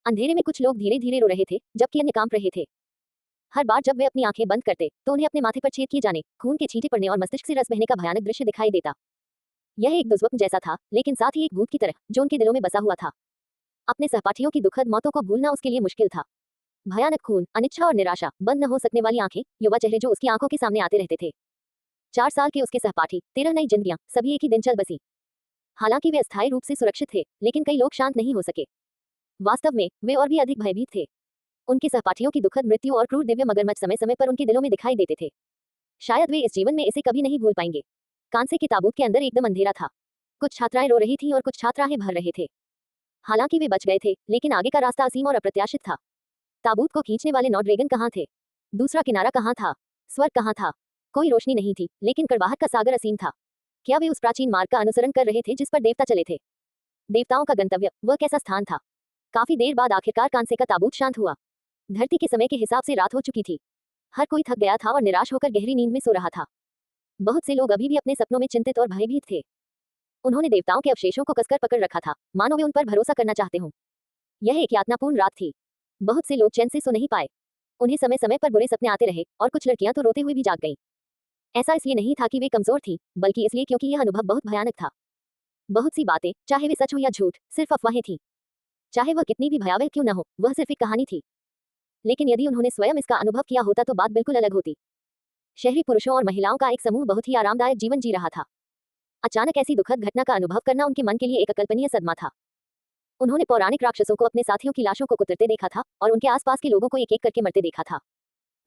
अंधेरे में कुछ लोग धीरे धीरे रो रहे थे, जबकि अन्य कांप रहे थे। हर बार जब वे अपनी आंखें बंद करते, तो उन्हें अपने माथे पर छेद किए जाने, खून के छींटे पड़ने और मस्तिष्क से रस बहने का भयानक दृश्य दिखाई देता। यह एक दुष्स्वप्न जैसा था, लेकिन साथ ही एक भूत की तरह, जो उनके दिलों में बसा हुआ था। अपने सहपाठियों की दुखद मौतों को भूलना उसके लिए मुश्किल था। भयानक खून, अनिच्छा और निराशा, बंद न हो सकने वाली आंखें, युवा चेहरे जो उसकी आंखों के सामने आते रहते थे। 4 साल के उसके सहपाठी, 13 नई जिंदगियां, सभी एक ही दिन चल बसी। हालांकि वे अस्थायी रूप से सुरक्षित थे, लेकिन कई लोग शांत नहीं हो सके। वास्तव में वे और भी अधिक भयभीत थे। उनके सहपाठियों की दुखद मृत्यु और क्रूर दिव्य मगरमच्छ समय समय पर उनके दिलों में दिखाई देते थे। शायद वे इस जीवन में इसे कभी नहीं भूल पाएंगे। कांसे के ताबूत के अंदर एकदम अंधेरा था। कुछ छात्राएं रो रही थीं और कुछ छात्राएं भर रहे थे। हालांकि वे बच गए थे, लेकिन आगे का रास्ता असीम और अप्रत्याशित था। ताबूत को खींचने वाले 9 ड्रैगन कहाँ थे? दूसरा किनारा कहाँ था? स्वर्ग कहाँ था? कोई रोशनी नहीं थी, लेकिन कड़वाहट का सागर असीम था। क्या वे उस प्राचीन मार्ग का अनुसरण कर रहे थे जिस पर देवता चले थे? देवताओं का गंतव्य, वह कैसा स्थान था? काफी देर बाद आखिरकार कांसे का ताबूत शांत हुआ। धरती के समय के हिसाब से रात हो चुकी थी। हर कोई थक गया था और निराश होकर गहरी नींद में सो रहा था। बहुत से लोग अभी भी अपने सपनों में चिंतित और भयभीत थे। उन्होंने देवताओं के अवशेषों को कसकर पकड़ रखा था, मानो वे उन पर भरोसा करना चाहते हों। यह एक यातनापूर्ण रात थी। बहुत से लोग चैन से सो नहीं पाए। उन्हें समय समय पर बुरे सपने आते रहे और कुछ लड़कियां तो रोते हुए भी जाग गईं। ऐसा इसलिए नहीं था कि वे कमजोर थीं, बल्कि इसलिए क्योंकि यह अनुभव बहुत भयानक था। बहुत सी बातें, चाहे वे सच हो या झूठ, सिर्फ अफवाहें थीं। चाहे वह कितनी भी भयावह क्यों न हो, वह सिर्फ एक कहानी थी। लेकिन यदि उन्होंने स्वयं इसका अनुभव किया होता तो बात बिल्कुल अलग होती। शहरी पुरुषों और महिलाओं का एक समूह बहुत ही आरामदायक जीवन जी रहा था। अचानक ऐसी दुखद घटना का अनुभव करना उनके मन के लिए एक अकल्पनीय सदमा था। उन्होंने पौराणिक राक्षसों को अपने साथियों की लाशों को कुतरते देखा था और उनके आसपास के लोगों को एक एक करके मरते देखा था।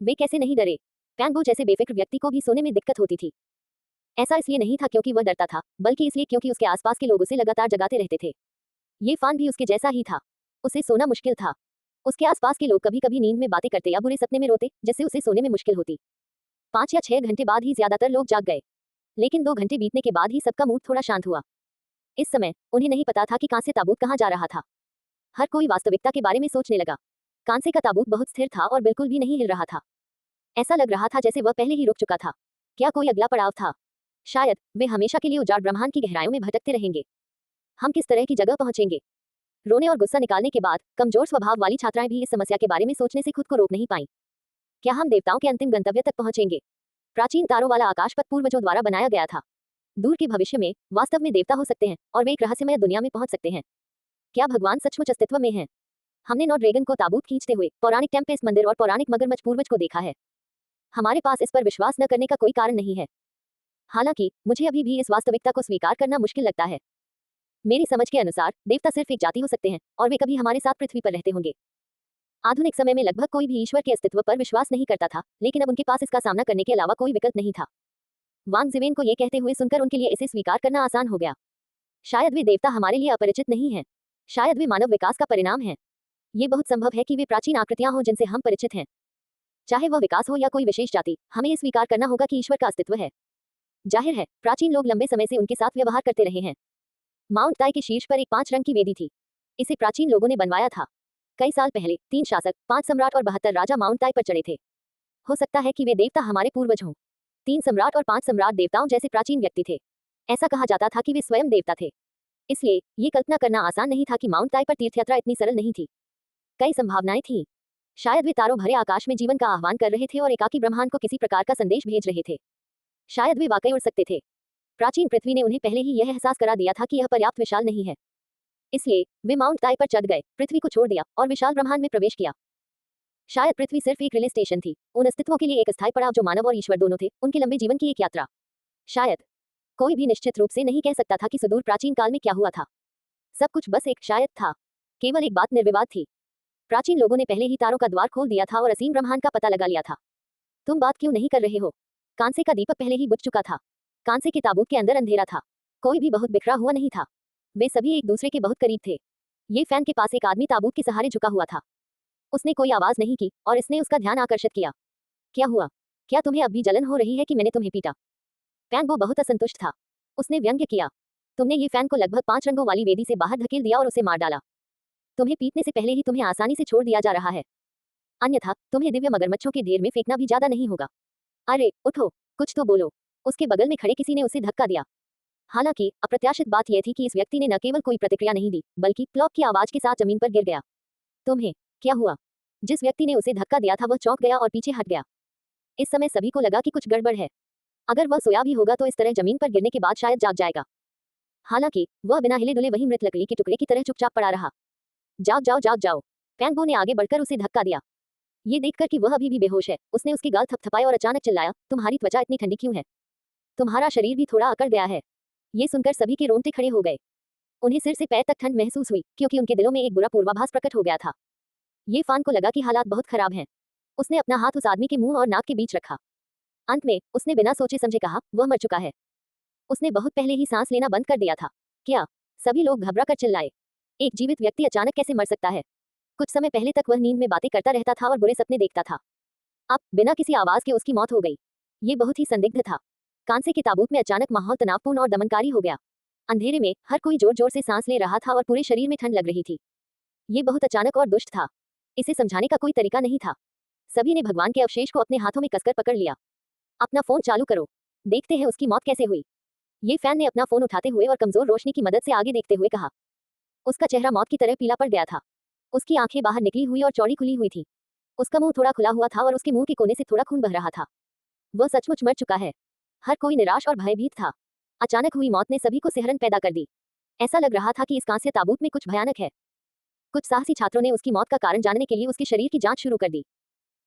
वे कैसे नहीं डरे? पैंगो जैसे बेफिक्र व्यक्ति को भी सोने में दिक्कत होती थी। ऐसा इसलिए नहीं था क्योंकि वह डरता था, बल्कि इसलिए क्योंकि उसके आसपास के लोग उसे लगातार जगाते रहते थे। ये फान भी उसके जैसा ही था। उसे सोना मुश्किल था। उसके आसपास के लोग कभी कभी नींद में बातें करते या बुरे सपने में रोते, जिससे उसे सोने में मुश्किल होती। 5 या 6 घंटे बाद ही ज्यादातर लोग जाग गए, लेकिन 2 घंटे बीतने के बाद ही सबका मूड थोड़ा शांत हुआ। इस समय उन्हें नहीं पता था कि कांसे ताबूत कहाँ जा रहा था। हर कोई वास्तविकता के बारे में सोचने लगा। कांसे का ताबूत बहुत स्थिर था और बिल्कुल भी नहीं हिल रहा था। ऐसा लग रहा था जैसे वह पहले ही रुक चुका था। क्या कोई अगला पड़ाव था? शायद वे हमेशा के लिए उजाड़ ब्रह्मांड की गहराइयों में भटकते रहेंगे। हम किस तरह की जगह पहुंचेंगे? रोने और गुस्सा निकालने के बाद कमजोर स्वभाव वाली छात्राएं भी इस समस्या के बारे में सोचने से खुद को रोक नहीं पाईं। क्या हम देवताओं के अंतिम गंतव्य तक पहुंचेंगे? प्राचीन तारों वाला आकाश पथ पूर्वजों द्वारा बनाया गया था। दूर के भविष्य में वास्तव में देवता हो सकते हैं और वे एक रहस्यमय दुनिया में पहुंच सकते हैं। क्या भगवान सचमुच अस्तित्व में हैं? हमने 9 ड्रैगन को ताबूत खींचते हुए पौराणिक टेम्पेस्ट मंदिर और पौराणिक मगरमच्छ पूर्वज को देखा है। हमारे पास इस पर विश्वास न करने का कोई कारण नहीं है। हालांकि मुझे अभी भी इस वास्तविकता को स्वीकार करना मुश्किल लगता है। मेरी समझ के अनुसार देवता सिर्फ एक जाति हो सकते हैं और वे कभी हमारे साथ पृथ्वी पर रहते होंगे। आधुनिक समय में लगभग कोई भी ईश्वर के अस्तित्व पर विश्वास नहीं करता था, लेकिन अब उनके पास इसका सामना करने के अलावा कोई विकल्प नहीं था। वांग जिवेन को ये कहते हुए सुनकर उनके लिए इसे स्वीकार करना आसान हो गया। शायद वे देवता हमारे लिए अपरिचित नहीं हैं। शायद वे मानव विकास का परिणाम हैं। ये बहुत संभव है कि वे प्राचीन आकृतियां हों जिनसे हम परिचित हैं। चाहे वह विकास हो या कोई विशेष जाति, हमें ये स्वीकार करना होगा कि ईश्वर का अस्तित्व है। जाहिर है, प्राचीन लोग लंबे समय से उनके साथ व्यवहार करते रहे हैं। माउंट ताई के शीर्ष पर एक 5 रंग की वेदी थी। इसे प्राचीन लोगों ने बनवाया था। कई साल पहले 3 शासक, 5 सम्राट और 72 राजा माउंट ताई पर चढ़े थे। हो सकता है कि वे देवता हमारे पूर्वज हों। 3 सम्राट और 5 सम्राट देवताओं जैसे प्राचीन व्यक्ति थे। ऐसा कहा जाता था कि वे स्वयं देवता थे। इसलिए ये कल्पना करना आसान नहीं था कि माउंट ताई पर तीर्थयात्रा इतनी सरल नहीं थी। कई संभावनाएं थीं। शायद वे तारों भरे आकाश में जीवन का आह्वान कर रहे थे और एकाकी ब्रह्मांड को किसी प्रकार का संदेश भेज रहे थे। शायद वे वाकई उड़ सकते थे। प्राचीन पृथ्वी ने उन्हें पहले ही यह एहसास करा दिया था कि यह पर्याप्त विशाल नहीं है। इसलिए वे माउंट ताई पर चढ़ गए, पृथ्वी को छोड़ दिया और विशाल ब्रह्मांड में प्रवेश किया। शायद पृथ्वी सिर्फ एक रिले स्टेशन थी, उन अस्तित्वों के लिए एक अस्थायी पड़ाव जो मानव और ईश्वर दोनों थे, उनके लंबे जीवन की एक यात्रा। शायद कोई भी निश्चित रूप से नहीं कह सकता था कि सुदूर प्राचीन काल में क्या हुआ था। सब कुछ बस एक शायद था। केवल एक बात निर्विवाद थी। प्राचीन लोगों ने पहले ही तारों का द्वार खोल दिया था और असीम ब्रह्मांड का पता लगा लिया था। तुम बात क्यों नहीं कर रहे हो? कांसे का दीपक पहले ही बुझ चुका था। कांसे के ताबूत के अंदर अंधेरा था। कोई भी बहुत बिखरा हुआ नहीं था। वे सभी एक दूसरे के बहुत करीब थे। ये फैन के पास एक आदमी ताबूत के सहारे झुका हुआ था। उसने कोई आवाज नहीं की और इसने उसका ध्यान आकर्षित किया। क्या हुआ? क्या तुम्हें अब भी जलन हो रही है कि मैंने तुम्हें पीटा? फैन वो बहुत असंतुष्ट था। उसने व्यंग्य किया, तुमने ये फैन को लगभग 5 रंगों वाली वेदी से बाहर धकेल दिया और उसे मार डाला। तुम्हें पीटने से पहले ही तुम्हें आसानी से छोड़ दिया जा रहा है। अन्यथा तुम्हें दिव्य मगरमच्छों के ढेर में फेंकना भी ज्यादा नहीं होगा। अरे उठो, कुछ तो बोलो। उसके बगल में खड़े किसी ने उसे धक्का दिया। हालांकि अप्रत्याशित बात यह थी कि इस व्यक्ति ने न केवल कोई प्रतिक्रिया नहीं दी, बल्कि प्लॉप की आवाज के साथ जमीन पर गिर गया। तुम्हें क्या हुआ? जिस व्यक्ति ने उसे धक्का दिया था वह चौंक गया और पीछे हट गया। इस समय सभी को लगा कि कुछ गड़बड़ है। अगर वह सोया भी होगा तो इस तरह जमीन पर गिरने के बाद शायद जाग जाएगा। हालांकि वह बिना हिले डुले वहीं मृत लकड़ी के टुकड़े की तरह चुपचाप पड़ा रहा। जाग जाओ जाग जाओ। पैंगबो ने आगे बढ़कर उसे धक्का दिया। ये देखकर कि वह अभी भी बेहोश है, उसने उसके गाल थपथपाए और अचानक चिल्लाया, तुम्हारी त्वचा इतनी ठंडी क्यों है? तुम्हारा शरीर भी थोड़ा अकड़ गया है। ये सुनकर सभी के रोंगटे खड़े हो गए। उन्हें सिर से पैर तक ठंड महसूस हुई, क्योंकि उनके दिलों में एक बुरा पूर्वाभास प्रकट हो गया था। ये फान को लगा कि हालात बहुत खराब हैं। उसने अपना हाथ उस आदमी के मुंह और नाक के बीच रखा। अंत में उसने बिना सोचे समझे कहा, वह मर चुका है। उसने बहुत पहले ही सांस लेना बंद कर दिया था। क्या? सभी लोग घबरा कर चिल्लाए। एक जीवित व्यक्ति अचानक कैसे मर सकता है? कुछ समय पहले तक वह नींद में बातें करता रहता था और बुरे सपने देखता था। अब बिना किसी आवाज के उसकी मौत हो गई। ये बहुत ही संदिग्ध था। कांसे के ताबूत में अचानक माहौल तनावपूर्ण और दमनकारी हो गया। अंधेरे में हर कोई जोर जोर से सांस ले रहा था और पूरे शरीर में ठंड लग रही थी। ये बहुत अचानक और दुष्ट था। इसे समझाने का कोई तरीका नहीं था। सभी ने भगवान के अवशेष को अपने हाथों में कसकर पकड़ लिया। अपना फोन चालू करो, देखते हैं उसकी मौत कैसे हुई। ये फैन ने अपना फोन उठाते हुए और कमजोर रोशनी की मदद से आगे देखते हुए कहा। उसका चेहरा मौत की तरह पीला पड़ गया था। उसकी आंखें बाहर निकली हुई और चौड़ी खुली हुई थी। उसका मुंह थोड़ा खुला हुआ था और उसके मुंह के कोने से थोड़ा खून बह रहा था। वह सचमुच मर चुका है। हर कोई निराश और भयभीत था। अचानक हुई मौत ने सभी को सिहरन पैदा कर दी। ऐसा लग रहा था कि इस कांस्य ताबूत में कुछ भयानक है। कुछ साहसी छात्रों ने उसकी मौत का कारण जानने के लिए उसके शरीर की जांच शुरू कर दी।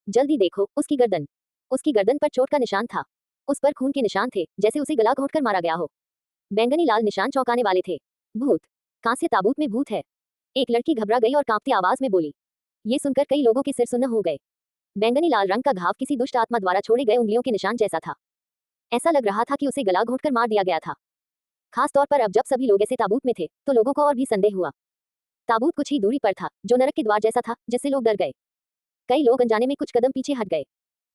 जल्दी देखो, उसकी गर्दन। उसकी गर्दन पर चोट का निशान था। उस पर खून के निशान थे, जैसे उसे गला घोंटकर मारा गया हो। बैंगनी लाल निशान चौंकाने वाले थे। भूत। कांस्य ताबूत में भूत है। एक लड़की घबरा गई और कांपती आवाज में बोली। ये सुनकर कई लोगों के सिर सुन्न हो गए। बैंगनी लाल रंग का घाव किसी दुष्ट आत्मा द्वारा छोड़े गए उंगलियों के निशान जैसा था। ऐसा लग रहा था कि उसे गला घोंटकर मार दिया गया था। खास तौर पर अब जब सभी लोग ऐसे ताबूत में थे तो लोगों को और भी संदेह हुआ। ताबूत कुछ ही दूरी पर था, जो नरक के द्वार जैसा था, जिससे लोग डर गए। कई लोग अनजाने में कुछ कदम पीछे हट गए।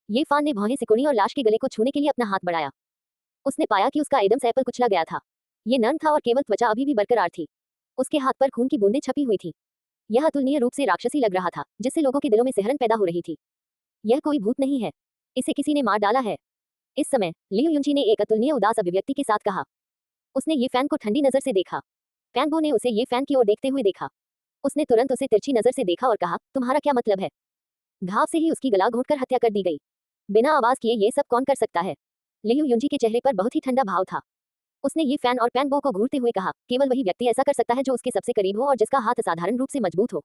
ये फान ने भौहें सिकुड़ी और लाश के गले को छूने के लिए अपना हाथ बढ़ाया। उसने पाया कि उसका एडम सैपल कुचला गया था। ये नर्म था और केवल त्वचा अभी भी बरकरार थी। उसके हाथ पर खून की बूंदें छपी हुई थी। यह अतुलनीय रूप से राक्षसी लग रहा था, जिससे लोगों के दिलों में सिहरन पैदा हो रही थी। यह कोई भूत नहीं है, इसे किसी ने मार डाला है। इस समय लियू युंजी ने एक अतुलनीय उदास अभिव्यक्ति के साथ कहा। उसने ये फैन को ठंडी नजर से देखा। पैंगबो ने उसे ये फैन की ओर देखते हुए देखा। उसने तुरंत उसे तिरछी नजर से देखा और कहा, तुम्हारा क्या मतलब है? घाव से ही उसकी गला घोंटकर हत्या कर दी गई। बिना आवाज किए ये सब कौन कर सकता है? लियू युंजी के चेहरे पर बहुत ही ठंडा भाव था। उसने ये फैन और पैंगबो को घूरते हुए कहा, केवल वही व्यक्ति ऐसा कर सकता है जो उसके सबसे करीब हो और जिसका हाथ असाधारण रूप से मजबूत हो।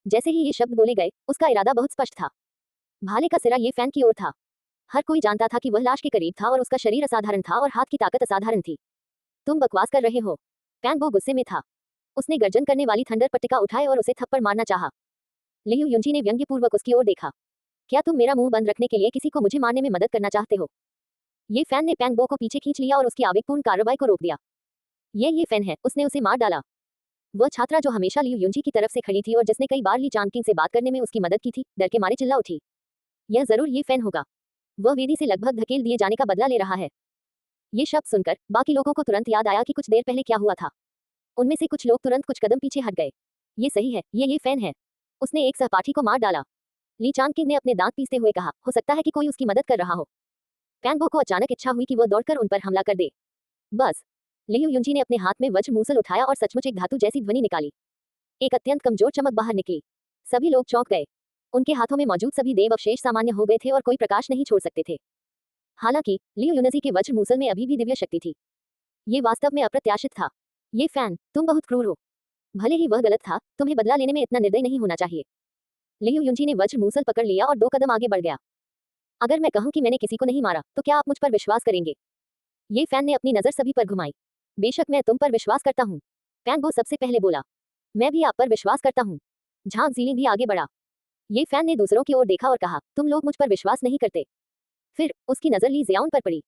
जैसे ही ये शब्द बोले गए, उसका इरादा बहुत स्पष्ट था। भाले का सिरा ये फैन की ओर था। हर कोई जानता था कि वह लाश के करीब था और उसका शरीर असाधारण था और हाथ की ताकत असाधारण थी। तुम बकवास कर रहे हो। पैंगबो गुस्से में था। उसने गर्जन करने वाली थंडर पट्टिका उठाए और उसे थप्पड़ मारना चाहा। लियू युंजी ने व्यंग्यपूर्वक उसकी ओर देखा। क्या तुम मेरा मुंह बंद रखने के लिए किसी को मुझे मारने में मदद करना चाहते हो? ये फैन ने पैंगबो को पीछे खींच लिया और उसकी आवेगपूर्ण कार्रवाई को रोक दिया। ये फैन है, उसने उसे मार डाला। वह छात्रा जो हमेशा लियू युंजी की तरफ से खड़ी थी और जिसने कई बार ली चांगकिंग से बात करने में उसकी मदद की थी, डर के मारे चिल्ला उठी। यह जरूर ये फैन होगा। वह वेदी से लगभग धकेल दिए जाने का बदला ले रहा है। ये शब्द सुनकर बाकी लोगों को तुरंत याद आया कि कुछ देर पहले क्या हुआ था। उनमें से कुछ लोग तुरंत कुछ कदम पीछे हट गए। ये सही है, ये फैन है। उसने एक सहपाठी को मार डाला। ली चांगकिंग ने अपने दांत पीसते हुए कहा, हो सकता है कि कोई उसकी मदद कर रहा हो। पैंगबो को अचानक इच्छा हुई कि वह दौड़कर उन पर हमला कर दे। बस। लियू युंजी ने अपने हाथ में वज्र मूसल उठाया और सचमुच एक धातु जैसी ध्वनि निकाली। एक अत्यंत कमजोर चमक बाहर निकली। सभी लोग चौंक गए। उनके हाथों में मौजूद सभी देव अवशेष सामान्य हो गए थे और कोई प्रकाश नहीं छोड़ सकते थे। हालांकि लियू युनजी के वज्र मूसल में अभी भी दिव्य शक्ति थी। ये वास्तव में अप्रत्याशित था। ये फैन, तुम बहुत क्रूर हो। भले ही वह गलत था, तुम्हें बदला लेने में इतना निर्दय नहीं होना चाहिए। लियू युंजी ने वज्र मूसल पकड़ लिया और 2 कदम आगे बढ़ गया। अगर मैं कहूं कि मैंने किसी को नहीं मारा, तो क्या आप मुझ पर विश्वास करेंगे? ये फैन ने अपनी नजर सभी पर घुमाई। बेशक मैं तुम पर विश्वास करता हूँ। पैंगबो सबसे पहले बोला। मैं भी आप पर विश्वास करता हूँ। झांग ज़ीलिंग भी आगे बढ़ा। ये फैन ने दूसरों की ओर देखा और कहा, तुम लोग मुझ पर विश्वास नहीं करते। फिर उसकी नजर ली जियाउन पर पड़ी।